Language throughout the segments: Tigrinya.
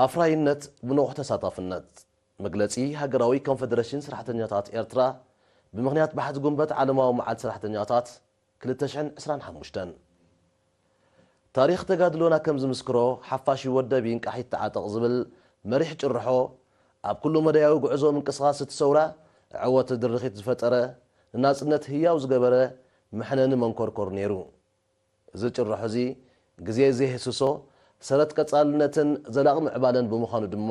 ኣፍራይነት ብንቑሕ ተሳታፍነት መግለጺ ሃገራዊ ኮንፌደሬሽን ሰራሕተኛታት ኤርትራ ብምኽንያት ባሕቲ ጉንበት ዓለማዊ መዓልቲ ሰራሕተኛታት 2025 ታሪኽ ተጋድሎና ከም ዝምስክሮ ሓፋሽ ወደብ ይንቃሒት ተዓጠቕ ዝብል መሪሕ ጭርሖ ኣብ ኩሉ መዳያዊ ጉዕዞ ምንቅስቓስ እትሰውራ ዕወት ድርኺት ዝፈጠረ ንናጽነት ህያው ዝገበረ ምሕነኒ መንኮርኮር ነይሩ እዚ ጭርሖ እዚ ግዜ ዘይህስሶ ሰረት ቀጻልነትን ዘላቕ ምዕባለን ብምዃኑ ድማ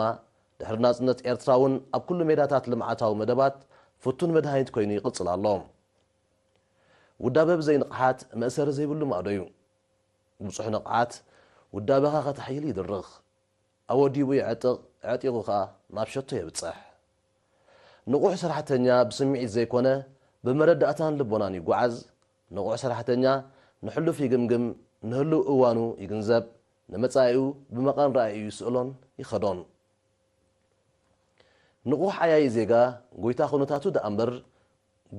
ድሕሪ ናጽነት ኤርትራውን ኣብ ኩሉ ሜዳታት ልምዓታዊ መደባት ፍቱን መድሃኒት ኮይኑ ይቕጽል ኣሎ ውዳበ ብዘይንቕሓት መእሰሪ ዘይብሉ ማዕዶ እዩ ብጽሑ ንቕዓት ውዳበኻ ከተሕይል ይድርኽ ኣወዲቡ ይዕጥቕ ዕጢቑ ኸኣ ናብ ሸቶ የብጽሕ ንቑሕ ሰራሕተኛ ብስምዒት ዘይኮነ ብመረዳእታን ልቦናን ይጓዓዝ ንቑሕ ሰራሕተኛ ንሕሉፍ ይግምግም ንህልው እዋኑ ይግንዘብ ንመጻኢኡ ብመቐን ራእዩ ይስእሎን ይኸዶን ንቑሕ ዓያይ ዜጋ ጎይታ ኩነታቱ ደኣምበር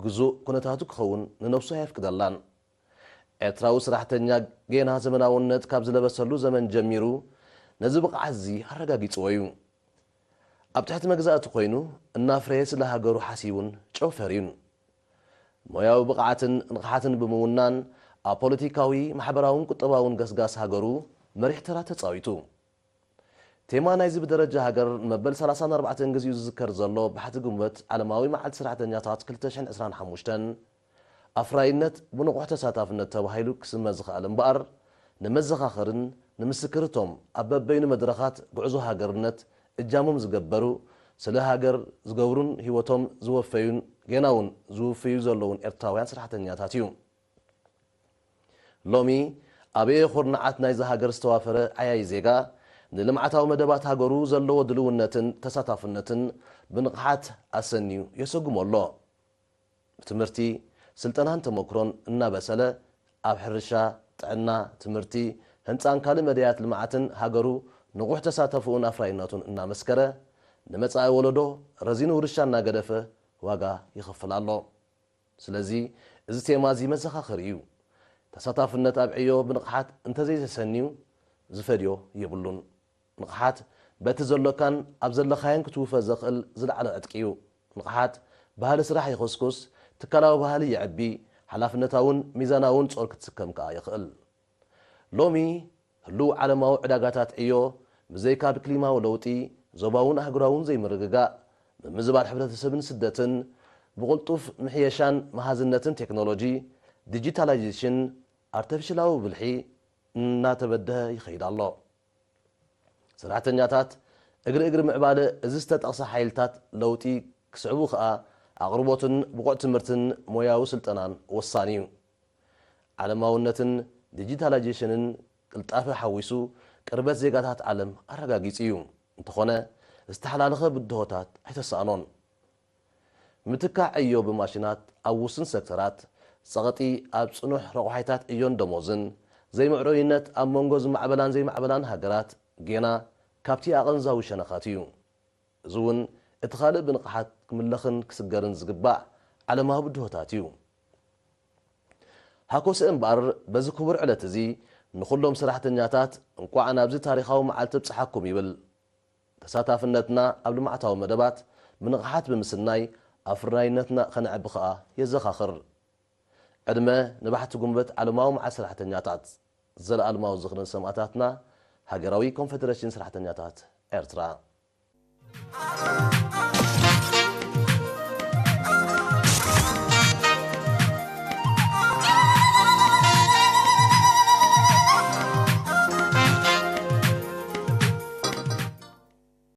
ግዙእ ኩነታቱ ክኸውን ንነፍሱ ኣይፍቅደላን ኤርትራዊ ሰራሕተኛ ጌና ዘመናውነት ካብ ዝለበሰሉ ዘመን ጀሚሩ ነዚ ብቕዓት እዚ ኣረጋጊጽዎ እዩ ኣብ ትሕቲ መግዛእቲ ኮይኑ እናፍረየ ስለ ሃገሩ ሓሲቡን ጨው ፈርዩን ሞያዊ ብቕዓትን ንቕሓትን ብምውናን ኣብ ፖለቲካዊ ማሕበራውን ቁጠባውን ገስጋስ ሃገሩ መሪሕ ተራ ተጻዊቱ ቴማ ናይዚ ብደረጃ ሃገር ንመበል 34 ግዚኡ ዝዝከር ዘሎ ባሕቲ ጉንበት ዓለማዊ መዓልቲ ሰራሕተኛታት 2025 ኣፍራይነት ብንቑሕ ተሳታፍነት ተባሂሉ ክስመ ዝኽኣል እምበኣር ንመዘኻኸርን ንምስክርቶም ኣብ በበይኑ መድረኻት ጉዕዞ ሃገርነት እጃሞም ዝገበሩ ስለ ሃገር ዝገብሩን ህይወቶም ዝወፈዩን ጌናውን ዝውፍዩ ዘለውን ኤርትራውያን ሰራሕተኛታት እዩ ሎሚ ኣበየ ኩርናዓት ናይዚ ሃገር ዝተዋፈረ ዓያይ ዜጋ ንልምዓታዊ መደባት ሃገሩ ዘለዎ ድልውነትን ተሳታፍነትን ብንቕሓት ኣሰንዩ የሰጉመሎ ትምህርቲ ስልጠናን ተመክሮን እናበሰለ ኣብ ሕርሻ ጥዕና ትምህርቲ ህንፃን ካልእ መድያት ልምዓትን ሃገሩ ንቑሕ ተሳተፉን ኣፍራይነቱን እናመስከረ ንመጻኢ ወለዶ ረዚኑ ውርሻ እናገደፈ ዋጋ ይኸፍል ኣሎ ስለዚ እዚ ቴማ እዚ መዘኻኸሪ እዩ ተሳታፍነት ኣብ ዕዮ ብንቕሓት እንተዘይተሰንዩ ዝፈድዮ ይብሉን ንቕሓት በቲ ዘሎካን ኣብ ዘለኻየን ክትውፈ ዘኽእል ዝለዓለ ዕጥቂ እዩ ንቕሓት ባህሊ ስራሕ ይኽስኩስ ትካላዊ ባህሊ ይዕቢ ሓላፍነታውን ሚዛናውን ጾር ክትስከም ከዓ ይኽእል ሎሚ ህልው ዓለማዊ ዕዳጋታት ዕዮ ብዘይካ ብክሊማዊ ለውጢ ዞባውን ኣህጉራውን ዘይምርግጋእ ብምዝባል ሕብረተሰብን ስደትን ብቕልጡፍ ምሕየሻን መሃዝነትን ቴክኖሎጂ ዲጂታላይዜሽን ኣርቲፊሻላዊ ብልሒ እናተበድሀ ይኸይድ ኣሎ ሰራሕተኛታት እግሪ ምዕባለ እዚ ዝተጠቕሰ ሓይልታት ለውጢ ክስዕቡ ከዓ ኣቕርቦትን ብቑዕ ትምህርትን ሞያዊ ስልጠናን ወሳኒ እዩ ዓለማውነትን ዲጂታላይዜሽንን ቅልጣፈ ሓዊሱ ቅርበት ዜጋታት ዓለም ኣረጋጊጽ እዩ እንተኾነ ዝተሓላለኸ ብድሆታት ኣይተሳእኖን ምትካዕ ዕዮ ብማሽናት ኣብ ውስን ሴክተራት ጸቕጢ ኣብ ጽኑሕ ረቑሓይታት ዕዮን ደሞዝን ዘይምዕሮይነት ኣብ መንጎ ዝማዕበላን ዘይማዕበላን ሃገራት ጌና ካብቲ ኣቐንዛዊ ሸነኻት እዩ እዚ እውን እቲ ካልእ ብንቕሓት ክምለኽን ክስገርን ዝግባእ ዓለማዊ ብድሆታት እዩ ሃኮስ እምበኣር በዚ ክቡር ዕለት እዚ ንኹሎም ሰራሕተኛታት እንኳዕ ናብዚ ታሪኻዊ መዓልቲ ብፅሓኩም ይብል ተሳታፍነትና ኣብ ልምዓታዊ መደባት ብንቕሓት ብምስናይ ኣፍራይነትና ኸነዕቢ ከዓ የዘኻኽር ዕድመ ንባሕቲ ጉንበት ዓለማዊ መዓልቲ ሰራሕተኛታት ዘለኣለማዊ ዝኽርን ሰማዕታትና ሃገራዊ ኮንፌደሬሽን ሰራሕተኛታት ኤርትራ